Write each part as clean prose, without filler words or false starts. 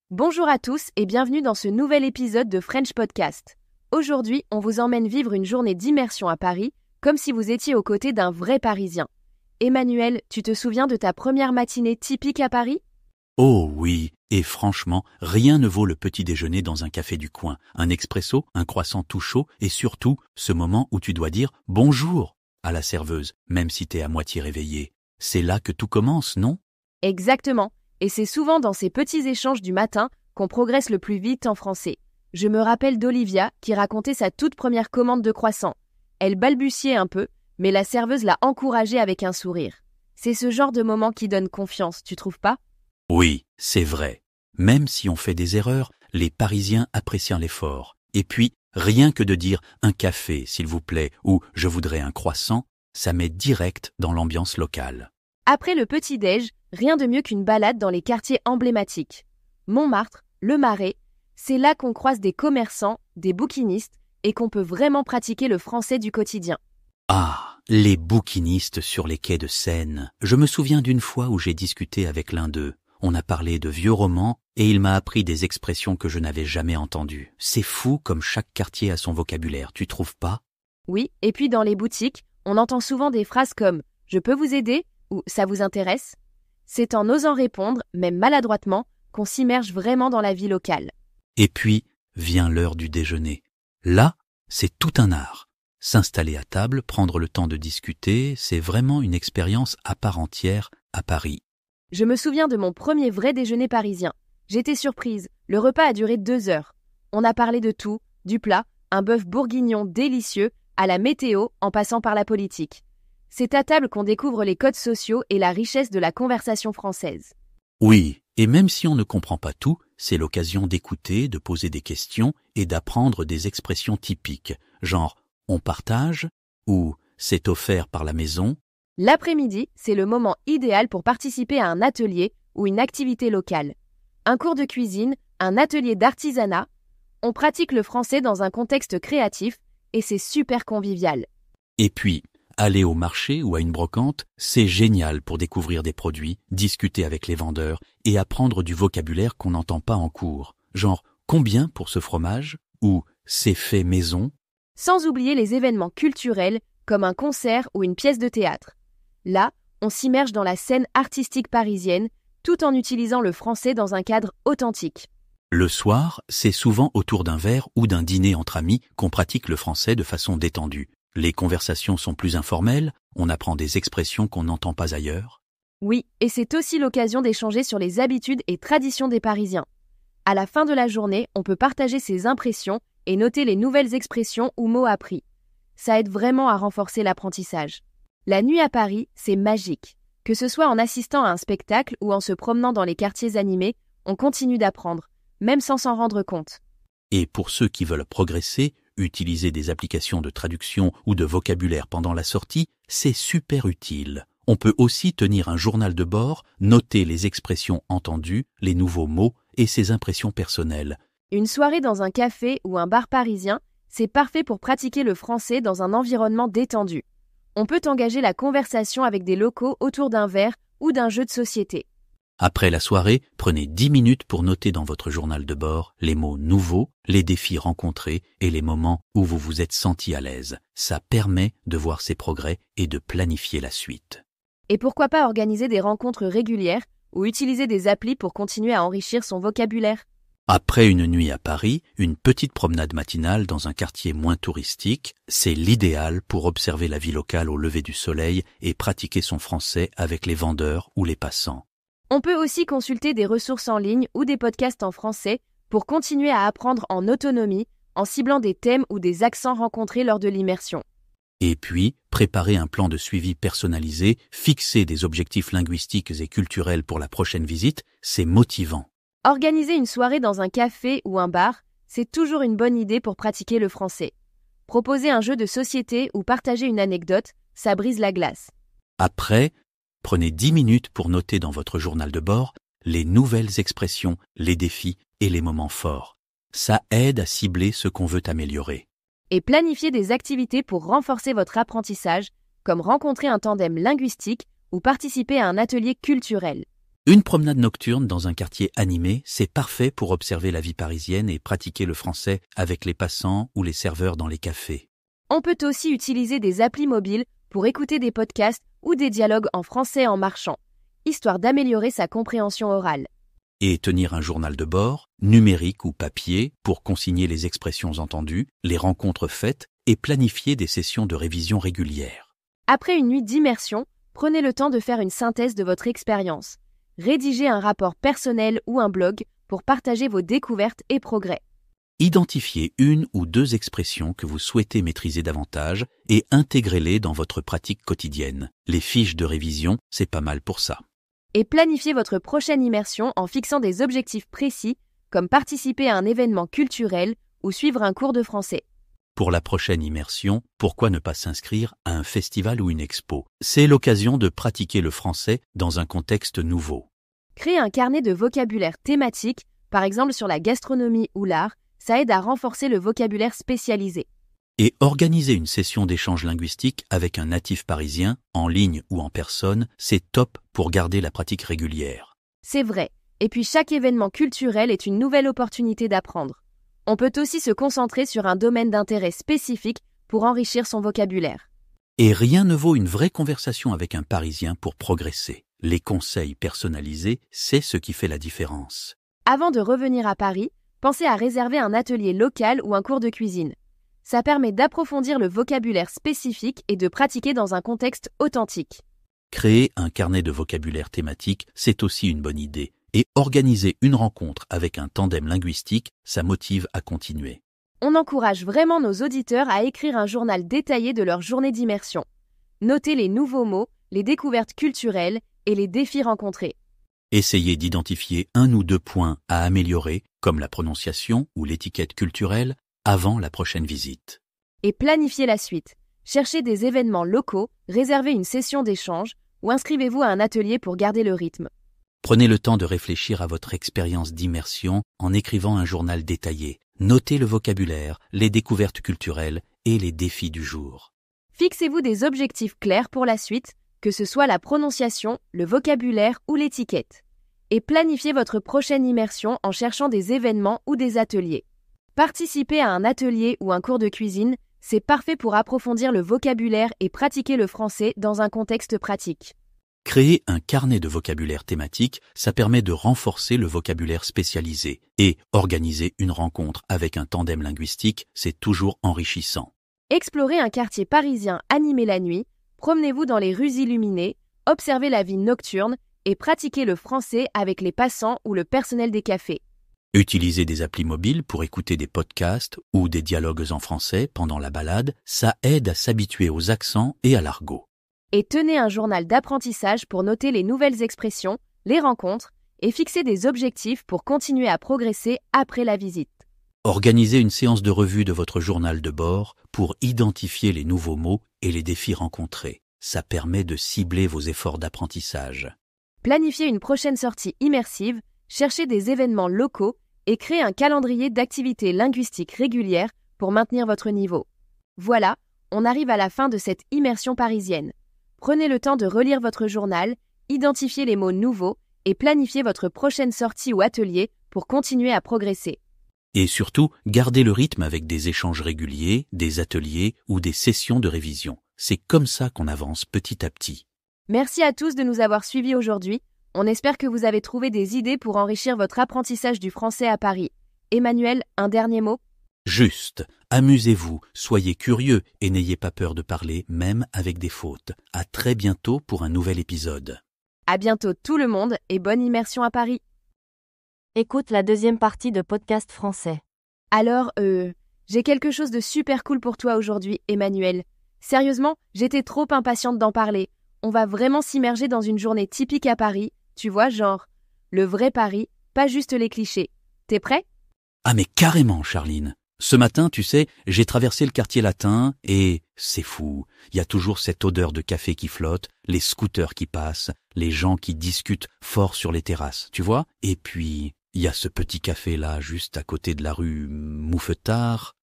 Bonjour à tous et bienvenue dans ce nouvel épisode de French Podcast. Aujourd'hui, on vous emmène vivre une journée d'immersion à Paris, comme si vous étiez aux côtés d'un vrai Parisien. Emmanuel, tu te souviens de ta première matinée typique à Paris ? Oh oui, et franchement, rien ne vaut le petit déjeuner dans un café du coin, un expresso, un croissant tout chaud et surtout, ce moment où tu dois dire « bonjour » à la serveuse, même si t'es à moitié réveillé. C'est là que tout commence, non ? Exactement, et c'est souvent dans ces petits échanges du matin qu'on progresse le plus vite en français. Je me rappelle d'Olivia qui racontait sa toute première commande de croissant. Elle balbutiait un peu, mais la serveuse l'a encouragée avec un sourire. C'est ce genre de moment qui donne confiance, tu trouves pas ? Oui, c'est vrai. Même si on fait des erreurs, les Parisiens apprécient l'effort. Et puis, rien que de dire « un café, s'il vous plaît » ou « je voudrais un croissant », ça met direct dans l'ambiance locale. Après le petit-déj, rien de mieux qu'une balade dans les quartiers emblématiques. Montmartre, le Marais, c'est là qu'on croise des commerçants, des bouquinistes et qu'on peut vraiment pratiquer le français du quotidien. Ah, les bouquinistes sur les quais de Seine. Je me souviens d'une fois où j'ai discuté avec l'un d'eux. On a parlé de vieux romans et il m'a appris des expressions que je n'avais jamais entendues. C'est fou comme chaque quartier a son vocabulaire, tu trouves pas ? Oui, et puis dans les boutiques, on entend souvent des phrases comme « je peux vous aider » ou « ça vous intéresse ?» C'est en osant répondre, même maladroitement, qu'on s'immerge vraiment dans la vie locale. Et puis, vient l'heure du déjeuner. Là, c'est tout un art. S'installer à table, prendre le temps de discuter, c'est vraiment une expérience à part entière à Paris. Je me souviens de mon premier vrai déjeuner parisien. J'étais surprise, le repas a duré 2 heures. On a parlé de tout, du plat, un bœuf bourguignon délicieux, à la météo, en passant par la politique. C'est à table qu'on découvre les codes sociaux et la richesse de la conversation française. Oui, et même si on ne comprend pas tout, c'est l'occasion d'écouter, de poser des questions et d'apprendre des expressions typiques, genre « on partage » ou « c'est offert par la maison ». L'après-midi, c'est le moment idéal pour participer à un atelier ou une activité locale. Un cours de cuisine, un atelier d'artisanat. On pratique le français dans un contexte créatif et c'est super convivial. Et puis, aller au marché ou à une brocante, c'est génial pour découvrir des produits, discuter avec les vendeurs et apprendre du vocabulaire qu'on n'entend pas en cours. Genre, combien pour ce fromage ? Ou c'est fait maison ? Sans oublier les événements culturels comme un concert ou une pièce de théâtre. Là, on s'immerge dans la scène artistique parisienne tout en utilisant le français dans un cadre authentique. Le soir, c'est souvent autour d'un verre ou d'un dîner entre amis qu'on pratique le français de façon détendue. Les conversations sont plus informelles, on apprend des expressions qu'on n'entend pas ailleurs. Oui, et c'est aussi l'occasion d'échanger sur les habitudes et traditions des Parisiens. À la fin de la journée, on peut partager ses impressions et noter les nouvelles expressions ou mots appris. Ça aide vraiment à renforcer l'apprentissage. La nuit à Paris, c'est magique. Que ce soit en assistant à un spectacle ou en se promenant dans les quartiers animés, on continue d'apprendre, même sans s'en rendre compte. Et pour ceux qui veulent progresser, utiliser des applications de traduction ou de vocabulaire pendant la sortie, c'est super utile. On peut aussi tenir un journal de bord, noter les expressions entendues, les nouveaux mots et ses impressions personnelles. Une soirée dans un café ou un bar parisien, c'est parfait pour pratiquer le français dans un environnement détendu. On peut engager la conversation avec des locaux autour d'un verre ou d'un jeu de société. Après la soirée, prenez 10 minutes pour noter dans votre journal de bord les mots nouveaux, les défis rencontrés et les moments où vous vous êtes senti à l'aise. Ça permet de voir ses progrès et de planifier la suite. Et pourquoi pas organiser des rencontres régulières ou utiliser des applis pour continuer à enrichir son vocabulaire ? Après une nuit à Paris, une petite promenade matinale dans un quartier moins touristique, c'est l'idéal pour observer la vie locale au lever du soleil et pratiquer son français avec les vendeurs ou les passants. On peut aussi consulter des ressources en ligne ou des podcasts en français pour continuer à apprendre en autonomie en ciblant des thèmes ou des accents rencontrés lors de l'immersion. Et puis, préparer un plan de suivi personnalisé, fixer des objectifs linguistiques et culturels pour la prochaine visite, c'est motivant. Organiser une soirée dans un café ou un bar, c'est toujours une bonne idée pour pratiquer le français. Proposer un jeu de société ou partager une anecdote, ça brise la glace. Après, prenez 10 minutes pour noter dans votre journal de bord les nouvelles expressions, les défis et les moments forts. Ça aide à cibler ce qu'on veut améliorer. Et planifier des activités pour renforcer votre apprentissage, comme rencontrer un tandem linguistique ou participer à un atelier culturel. Une promenade nocturne dans un quartier animé, c'est parfait pour observer la vie parisienne et pratiquer le français avec les passants ou les serveurs dans les cafés. On peut aussi utiliser des applis mobiles pour écouter des podcasts ou des dialogues en français en marchant, histoire d'améliorer sa compréhension orale. Et tenir un journal de bord, numérique ou papier, pour consigner les expressions entendues, les rencontres faites et planifier des sessions de révision régulières. Après une nuit d'immersion, prenez le temps de faire une synthèse de votre expérience. Rédigez un rapport personnel ou un blog pour partager vos découvertes et progrès. Identifiez une ou deux expressions que vous souhaitez maîtriser davantage et intégrez-les dans votre pratique quotidienne. Les fiches de révision, c'est pas mal pour ça. Et planifiez votre prochaine immersion en fixant des objectifs précis, comme participer à un événement culturel ou suivre un cours de français. Pour la prochaine immersion, pourquoi ne pas s'inscrire à un festival ou une expo? C'est l'occasion de pratiquer le français dans un contexte nouveau. Créer un carnet de vocabulaire thématique, par exemple sur la gastronomie ou l'art, ça aide à renforcer le vocabulaire spécialisé. Et organiser une session d'échange linguistique avec un natif parisien, en ligne ou en personne, c'est top pour garder la pratique régulière. C'est vrai. Et puis chaque événement culturel est une nouvelle opportunité d'apprendre. On peut aussi se concentrer sur un domaine d'intérêt spécifique pour enrichir son vocabulaire. Et rien ne vaut une vraie conversation avec un Parisien pour progresser. Les conseils personnalisés, c'est ce qui fait la différence. Avant de revenir à Paris, pensez à réserver un atelier local ou un cours de cuisine. Ça permet d'approfondir le vocabulaire spécifique et de pratiquer dans un contexte authentique. Créer un carnet de vocabulaire thématique, c'est aussi une bonne idée. Et organiser une rencontre avec un tandem linguistique, ça motive à continuer. On encourage vraiment nos auditeurs à écrire un journal détaillé de leur journée d'immersion. Notez les nouveaux mots, les découvertes culturelles et les défis rencontrés. Essayez d'identifier un ou deux points à améliorer, comme la prononciation ou l'étiquette culturelle, avant la prochaine visite. Et planifiez la suite. Cherchez des événements locaux, réservez une session d'échange ou inscrivez-vous à un atelier pour garder le rythme. Prenez le temps de réfléchir à votre expérience d'immersion en écrivant un journal détaillé. Notez le vocabulaire, les découvertes culturelles et les défis du jour. Fixez-vous des objectifs clairs pour la suite, que ce soit la prononciation, le vocabulaire ou l'étiquette. Et planifiez votre prochaine immersion en cherchant des événements ou des ateliers. Participer à un atelier ou un cours de cuisine, c'est parfait pour approfondir le vocabulaire et pratiquer le français dans un contexte pratique. Créer un carnet de vocabulaire thématique, ça permet de renforcer le vocabulaire spécialisé. Et organiser une rencontre avec un tandem linguistique, c'est toujours enrichissant. Explorez un quartier parisien animé la nuit, promenez-vous dans les rues illuminées, observez la vie nocturne et pratiquez le français avec les passants ou le personnel des cafés. Utiliser des applis mobiles pour écouter des podcasts ou des dialogues en français pendant la balade, ça aide à s'habituer aux accents et à l'argot. Et tenez un journal d'apprentissage pour noter les nouvelles expressions, les rencontres et fixer des objectifs pour continuer à progresser après la visite. Organisez une séance de revue de votre journal de bord pour identifier les nouveaux mots et les défis rencontrés. Ça permet de cibler vos efforts d'apprentissage. Planifiez une prochaine sortie immersive, cherchez des événements locaux et créez un calendrier d'activités linguistiques régulières pour maintenir votre niveau. Voilà, on arrive à la fin de cette immersion parisienne. Prenez le temps de relire votre journal, identifiez les mots nouveaux et planifiez votre prochaine sortie ou atelier pour continuer à progresser. Et surtout, gardez le rythme avec des échanges réguliers, des ateliers ou des sessions de révision. C'est comme ça qu'on avance petit à petit. Merci à tous de nous avoir suivis aujourd'hui. On espère que vous avez trouvé des idées pour enrichir votre apprentissage du français à Paris. Emmanuel, un dernier mot ? Juste, amusez-vous, soyez curieux et n'ayez pas peur de parler, même avec des fautes. À très bientôt pour un nouvel épisode. À bientôt tout le monde et bonne immersion à Paris. Écoute la deuxième partie de Podcast Français. Alors, j'ai quelque chose de super cool pour toi aujourd'hui, Emmanuel. Sérieusement, j'étais trop impatiente d'en parler. On va vraiment s'immerger dans une journée typique à Paris, tu vois, genre, le vrai Paris, pas juste les clichés. T'es prêt ? Ah mais carrément, Charline. Ce matin, tu sais, j'ai traversé le quartier latin et c'est fou. Il y a toujours cette odeur de café qui flotte, les scooters qui passent, les gens qui discutent fort sur les terrasses, tu vois ? Et puis, il y a ce petit café là, juste à côté de la rue Mouffetard.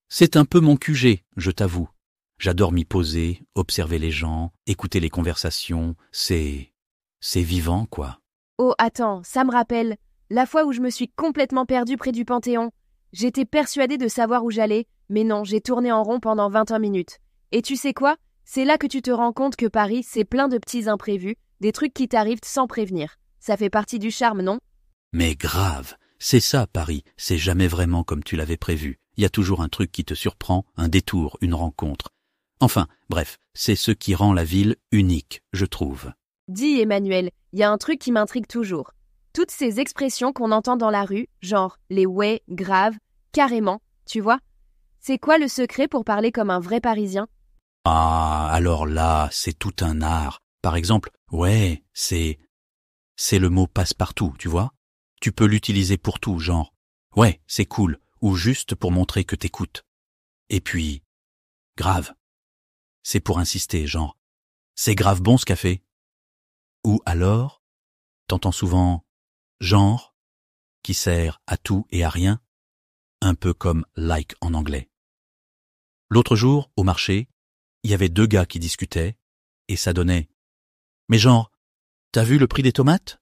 C'est un peu mon QG, je t'avoue. J'adore m'y poser, observer les gens, écouter les conversations. C'est vivant, quoi. Oh, attends, ça me rappelle. La fois où je me suis complètement perdue près du Panthéon. J'étais persuadée de savoir où j'allais, mais non, j'ai tourné en rond pendant 21 minutes. Et tu sais quoi? C'est là que tu te rends compte que Paris, c'est plein de petits imprévus, des trucs qui t'arrivent sans prévenir. Ça fait partie du charme, non? Mais grave, c'est ça Paris, c'est jamais vraiment comme tu l'avais prévu. Il y a toujours un truc qui te surprend, un détour, une rencontre. Enfin, bref, c'est ce qui rend la ville unique, je trouve. Dis Emmanuel, il y a un truc qui m'intrigue toujours. Toutes ces expressions qu'on entend dans la rue, genre les ouais, grave, carrément, tu vois? C'est quoi le secret pour parler comme un vrai Parisien? Ah, alors là, c'est tout un art. Par exemple, ouais, c'est le mot passe-partout, tu vois? Tu peux l'utiliser pour tout, genre ouais, c'est cool, ou juste pour montrer que t'écoutes. Et puis, grave, c'est pour insister, genre c'est grave bon ce café. Ou alors, t'entends souvent genre, qui sert à tout et à rien, un peu comme like en anglais. L'autre jour, au marché, il y avait 2 gars qui discutaient, et ça donnait « Mais genre, t'as vu le prix des tomates ?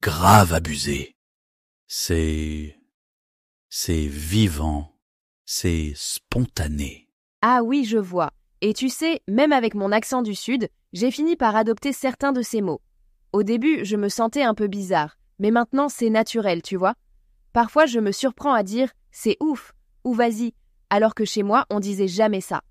Grave abusé. » C'est vivant, c'est spontané. Ah oui, je vois. Et tu sais, même avec mon accent du Sud, j'ai fini par adopter certains de ces mots. Au début, je me sentais un peu bizarre, mais maintenant c'est naturel, tu vois. Parfois, je me surprends à dire « c'est ouf » ou « vas-y », alors que chez moi, on disait jamais ça.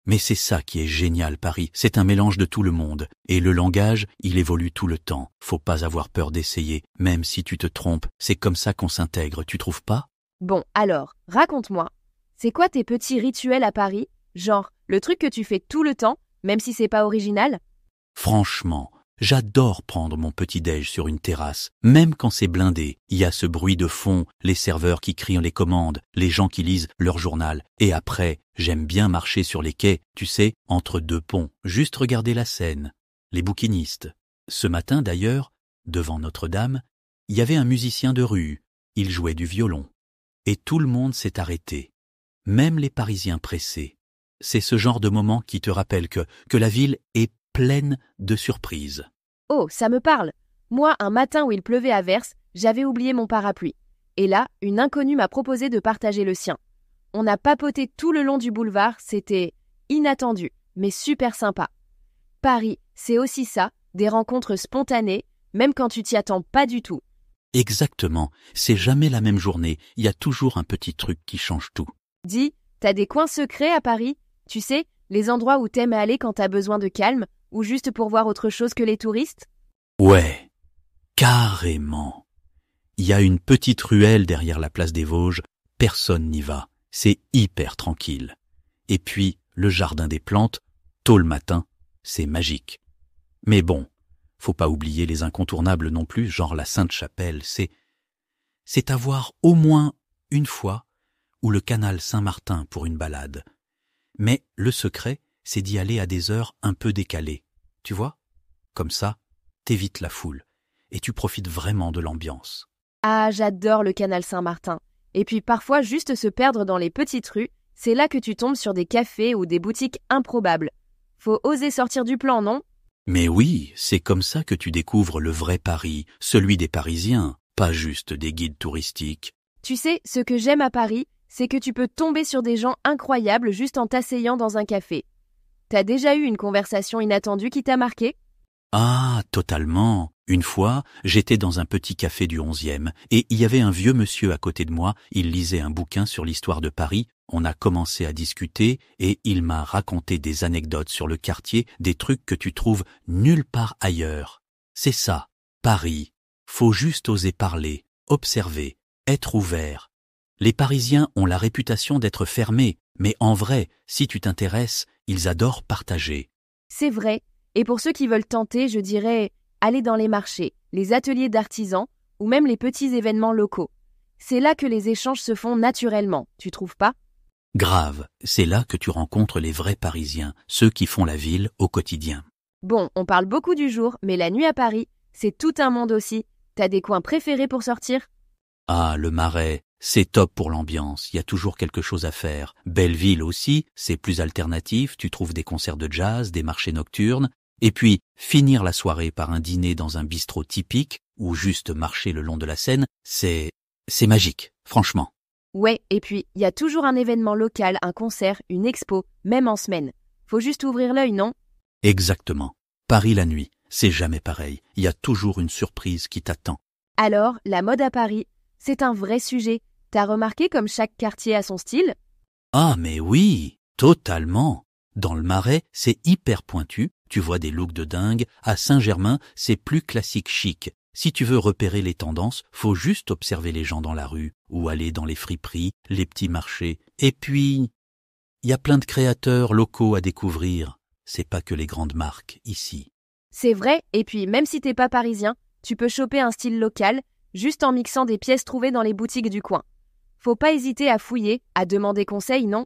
Mais c'est ça qui est génial, Paris. C'est un mélange de tout le monde. Et le langage, il évolue tout le temps. Faut pas avoir peur d'essayer. Même si tu te trompes, c'est comme ça qu'on s'intègre, tu trouves pas? Bon, alors, raconte-moi. C'est quoi tes petits rituels à Paris? Genre, le truc que tu fais tout le temps, même si c'est pas original? Franchement, j'adore prendre mon petit-déj sur une terrasse. Même quand c'est blindé, il y a ce bruit de fond, les serveurs qui crient les commandes, les gens qui lisent leur journal. Et après, j'aime bien marcher sur les quais, tu sais, entre 2 ponts, juste regarder la Seine, les bouquinistes. Ce matin d'ailleurs, devant Notre-Dame, il y avait un musicien de rue. Il jouait du violon. Et tout le monde s'est arrêté. Même les Parisiens pressés. C'est ce genre de moment qui te rappelle que la ville est pleine de surprises. Oh, ça me parle. Moi, un matin où il pleuvait à verse, j'avais oublié mon parapluie. Et là, une inconnue m'a proposé de partager le sien. On a papoté tout le long du boulevard, c'était inattendu, mais super sympa. Paris, c'est aussi ça, des rencontres spontanées, même quand tu t'y attends pas du tout. Exactement, c'est jamais la même journée, il y a toujours un petit truc qui change tout. Dis, t'as des coins secrets à Paris? Tu sais, les endroits où t'aimes aller quand t'as besoin de calme, ou juste pour voir autre chose que les touristes? Ouais, carrément. Il y a une petite ruelle derrière la place des Vosges, personne n'y va, c'est hyper tranquille. Et puis, le jardin des plantes, tôt le matin, c'est magique. Mais bon, faut pas oublier les incontournables non plus, genre la Sainte-Chapelle, c'est à voir au moins une fois, ou le canal Saint-Martin pour une balade. Mais le secret, c'est d'y aller à des heures un peu décalées, tu vois? Comme ça, t'évites la foule, et tu profites vraiment de l'ambiance. Ah, j'adore le canal Saint-Martin. Et puis parfois, juste se perdre dans les petites rues, c'est là que tu tombes sur des cafés ou des boutiques improbables. Faut oser sortir du plan, non? Mais oui, c'est comme ça que tu découvres le vrai Paris, celui des Parisiens, pas juste des guides touristiques. Tu sais, ce que j'aime à Paris, c'est que tu peux tomber sur des gens incroyables juste en t'asseyant dans un café. T'as déjà eu une conversation inattendue qui t'a marqué? Ah, totalement. Une fois, j'étais dans un petit café du 11e et il y avait un vieux monsieur à côté de moi, il lisait un bouquin sur l'histoire de Paris, on a commencé à discuter et il m'a raconté des anecdotes sur le quartier, des trucs que tu trouves nulle part ailleurs. C'est ça, Paris. Faut juste oser parler, observer, être ouvert. Les Parisiens ont la réputation d'être fermés, mais en vrai, si tu t'intéresses, ils adorent partager. C'est vrai. Et pour ceux qui veulent tenter, je dirais aller dans les marchés, les ateliers d'artisans ou même les petits événements locaux. C'est là que les échanges se font naturellement, tu trouves pas? Grave, c'est là que tu rencontres les vrais Parisiens, ceux qui font la ville au quotidien. Bon, on parle beaucoup du jour, mais la nuit à Paris, c'est tout un monde aussi. T'as des coins préférés pour sortir? Ah, le Marais, c'est top pour l'ambiance, il y a toujours quelque chose à faire. Belleville aussi, c'est plus alternatif, tu trouves des concerts de jazz, des marchés nocturnes, et puis finir la soirée par un dîner dans un bistrot typique, ou juste marcher le long de la Seine, c'est magique, franchement. Ouais, et puis, il y a toujours un événement local, un concert, une expo, même en semaine. Faut juste ouvrir l'œil, non? Exactement. Paris la nuit, c'est jamais pareil, il y a toujours une surprise qui t'attend. Alors, la mode à Paris, c'est un vrai sujet. T'as remarqué comme chaque quartier a son style? Ah mais oui, totalement. Dans le Marais, c'est hyper pointu, tu vois des looks de dingue. À Saint-Germain, c'est plus classique chic. Si tu veux repérer les tendances, faut juste observer les gens dans la rue, ou aller dans les friperies, les petits marchés. Et puis, il y a plein de créateurs locaux à découvrir. C'est pas que les grandes marques, ici. C'est vrai, et puis même si t'es pas parisien, tu peux choper un style local, juste en mixant des pièces trouvées dans les boutiques du coin. Faut pas hésiter à fouiller, à demander conseil, non?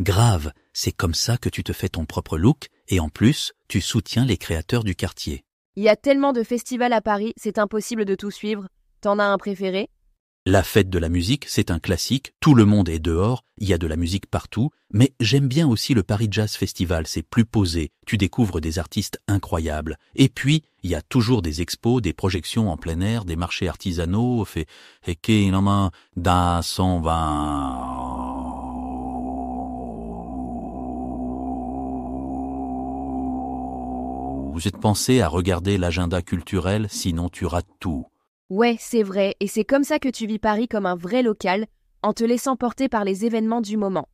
Grave, c'est comme ça que tu te fais ton propre look, et en plus, tu soutiens les créateurs du quartier. Il y a tellement de festivals à Paris, c'est impossible de tout suivre. T'en as un préféré? La fête de la musique, c'est un classique, tout le monde est dehors, il y a de la musique partout, mais j'aime bien aussi le Paris Jazz Festival, c'est plus posé, tu découvres des artistes incroyables. Et puis, il y a toujours des expos, des projections en plein air, des marchés artisanaux, et qui nomme dans son vin. Vous êtes pensé à regarder l'agenda culturel, sinon tu rates tout. Ouais, c'est vrai, et c'est comme ça que tu vis Paris comme un vrai local, en te laissant porter par les événements du moment.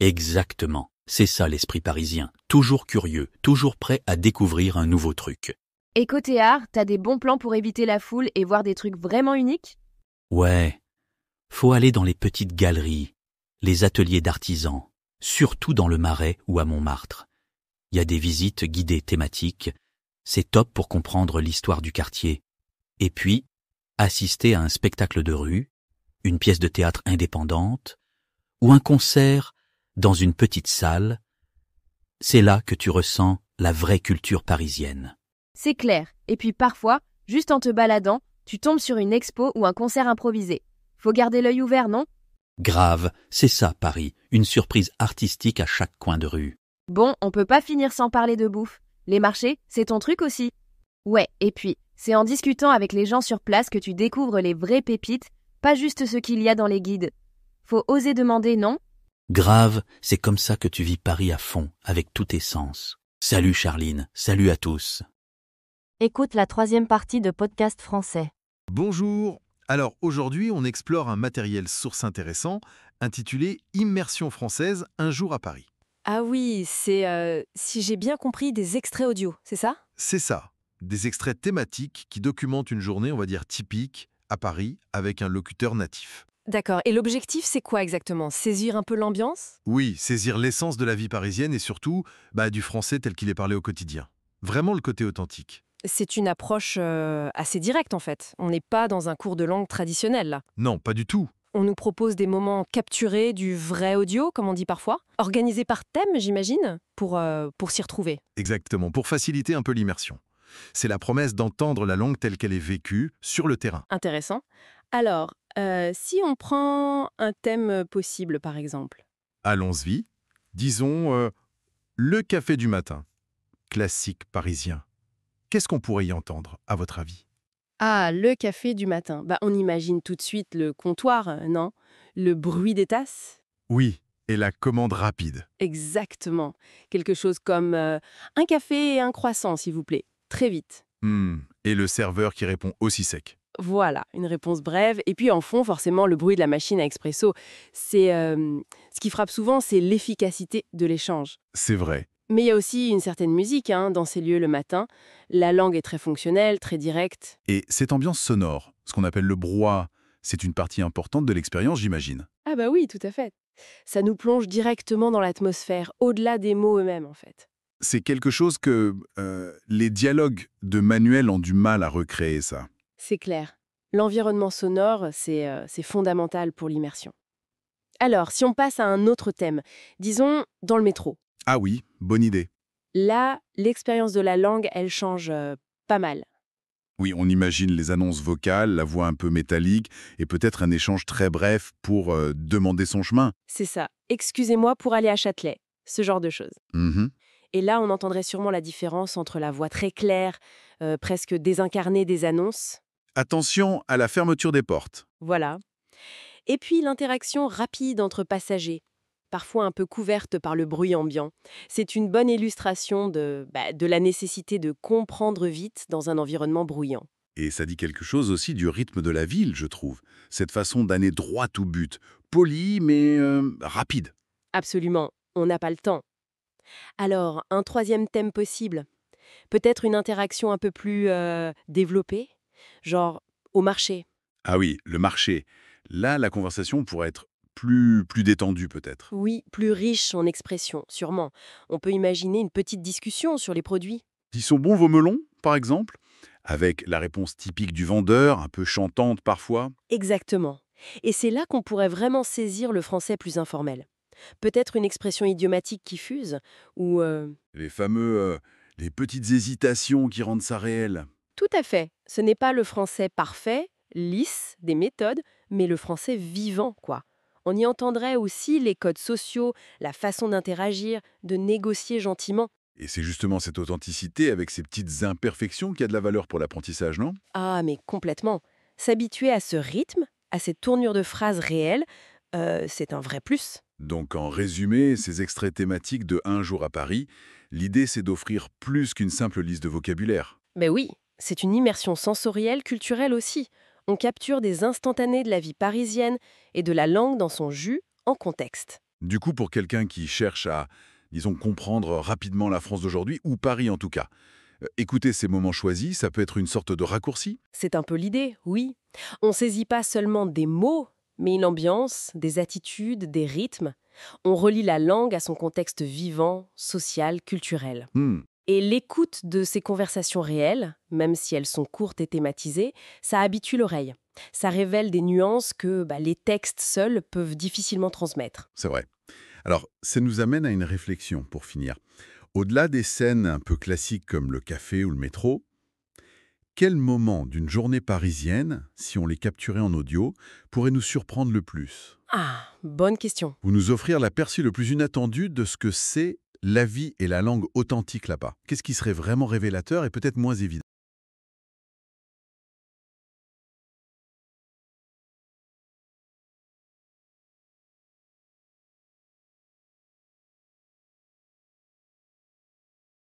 Exactement, c'est ça l'esprit parisien, toujours curieux, toujours prêt à découvrir un nouveau truc. Et côté art, t'as des bons plans pour éviter la foule et voir des trucs vraiment uniques? Ouais, faut aller dans les petites galeries, les ateliers d'artisans, surtout dans le Marais ou à Montmartre. Il y a des visites guidées thématiques, c'est top pour comprendre l'histoire du quartier. Et puis, assister à un spectacle de rue, une pièce de théâtre indépendante, ou un concert dans une petite salle, c'est là que tu ressens la vraie culture parisienne. C'est clair, et puis parfois, juste en te baladant, tu tombes sur une expo ou un concert improvisé. Faut garder l'œil ouvert, non? Grave, c'est ça Paris, une surprise artistique à chaque coin de rue. Bon, on peut pas finir sans parler de bouffe. Les marchés, c'est ton truc aussi? Ouais, et puis, c'est en discutant avec les gens sur place que tu découvres les vraies pépites, pas juste ce qu'il y a dans les guides. Faut oser demander, non? Grave, c'est comme ça que tu vis Paris à fond, avec tous tes sens. Salut Charline, salut à tous. Écoute la troisième partie de Podcast Français. Bonjour. Alors aujourd'hui, on explore un matériel source intéressant intitulé Immersion française, un jour à Paris. Ah oui, c'est, si j'ai bien compris, des extraits audio, c'est ça? C'est ça, des extraits thématiques qui documentent une journée, on va dire typique, à Paris, avec un locuteur natif. D'accord. Et l'objectif, c'est quoi exactement? Saisir un peu l'ambiance? Oui, saisir l'essence de la vie parisienne et surtout du français tel qu'il est parlé au quotidien. Vraiment le côté authentique. C'est une approche assez directe en fait. On n'est pas dans un cours de langue traditionnel là. Non, pas du tout. On nous propose des moments capturés du vrai audio, comme on dit parfois, organisés par thème, j'imagine, pour s'y retrouver. Exactement, pour faciliter un peu l'immersion. C'est la promesse d'entendre la langue telle qu'elle est vécue sur le terrain. Intéressant. Alors, si on prend un thème possible, par exemple. Allons-y. Disons le café du matin. Classique parisien. Qu'est-ce qu'on pourrait y entendre, à votre avis? Ah, le café du matin. On imagine tout de suite le comptoir, non? Le bruit des tasses? Oui, et la commande rapide. Exactement. Quelque chose comme un café et un croissant, s'il vous plaît. Très vite. Et le serveur qui répond aussi sec. Voilà, une réponse brève. Et puis en fond, forcément, le bruit de la machine à expresso. C'est ce qui frappe souvent, c'est l'efficacité de l'échange. C'est vrai. Mais il y a aussi une certaine musique dans ces lieux le matin. La langue est très fonctionnelle, très directe. Et cette ambiance sonore, ce qu'on appelle le brouhaha, c'est une partie importante de l'expérience, j'imagine. Ah bah oui, tout à fait. Ça nous plonge directement dans l'atmosphère, au-delà des mots eux-mêmes en fait. C'est quelque chose que les dialogues de Manuel ont du mal à recréer, ça. C'est clair. L'environnement sonore, c'est fondamental pour l'immersion. Alors, si on passe à un autre thème, disons dans le métro. Ah oui, bonne idée. Là, l'expérience de la langue, elle change pas mal. Oui, on imagine les annonces vocales, la voix un peu métallique et peut-être un échange très bref pour demander son chemin. C'est ça. Excusez-moi pour aller à Châtelet. Ce genre de choses. Mhm. Et là, on entendrait sûrement la différence entre la voix très claire, presque désincarnée des annonces. Attention à la fermeture des portes. Voilà. Et puis l'interaction rapide entre passagers, parfois un peu couverte par le bruit ambiant. C'est une bonne illustration de la nécessité de comprendre vite dans un environnement bruyant. Et ça dit quelque chose aussi du rythme de la ville, je trouve. Cette façon d'aller droit au but. Poli, mais rapide. Absolument, on n'a pas le temps. Alors, un troisième thème possible. Peut-être une interaction un peu plus développée, genre au marché. Ah oui, le marché. Là, la conversation pourrait être plus détendue peut-être. Oui, plus riche en expressions, sûrement. On peut imaginer une petite discussion sur les produits. Ils sont bons vos melons, par exemple? Avec la réponse typique du vendeur, un peu chantante parfois. Exactement. Et c'est là qu'on pourrait vraiment saisir le français plus informel. Peut-être une expression idiomatique qui fuse, ou... Les fameux les petites hésitations qui rendent ça réel. Tout à fait. Ce n'est pas le français parfait, lisse, des méthodes, mais le français vivant, quoi. On y entendrait aussi les codes sociaux, la façon d'interagir, de négocier gentiment. Et c'est justement cette authenticité avec ces petites imperfections qui a de la valeur pour l'apprentissage, non? Ah, mais complètement. S'habituer à ce rythme, à ces tournures de phrases réelles, c'est un vrai plus. Donc en résumé, ces extraits thématiques de Un jour à Paris, l'idée c'est d'offrir plus qu'une simple liste de vocabulaire. Mais oui, c'est une immersion sensorielle, culturelle aussi. On capture des instantanés de la vie parisienne et de la langue dans son jus, en contexte. Du coup, pour quelqu'un qui cherche à, disons, comprendre rapidement la France d'aujourd'hui, ou Paris en tout cas, écouter ces moments choisis, ça peut être une sorte de raccourci. C'est un peu l'idée, oui. On saisit pas seulement des mots, mais une ambiance, des attitudes, des rythmes. On relie la langue à son contexte vivant, social, culturel. Hmm. Et l'écoute de ces conversations réelles, même si elles sont courtes et thématisées, ça habitue l'oreille. Ça révèle des nuances que les textes seuls peuvent difficilement transmettre. C'est vrai. Alors, ça nous amène à une réflexion pour finir. Au-delà des scènes un peu classiques comme le café ou le métro, quel moment d'une journée parisienne, si on les capturait en audio, pourrait nous surprendre le plus? Ah, bonne question. Ou nous offrir l'aperçu le plus inattendu de ce que c'est la vie et la langue authentique là-bas? Qu'est-ce qui serait vraiment révélateur et peut-être moins évident?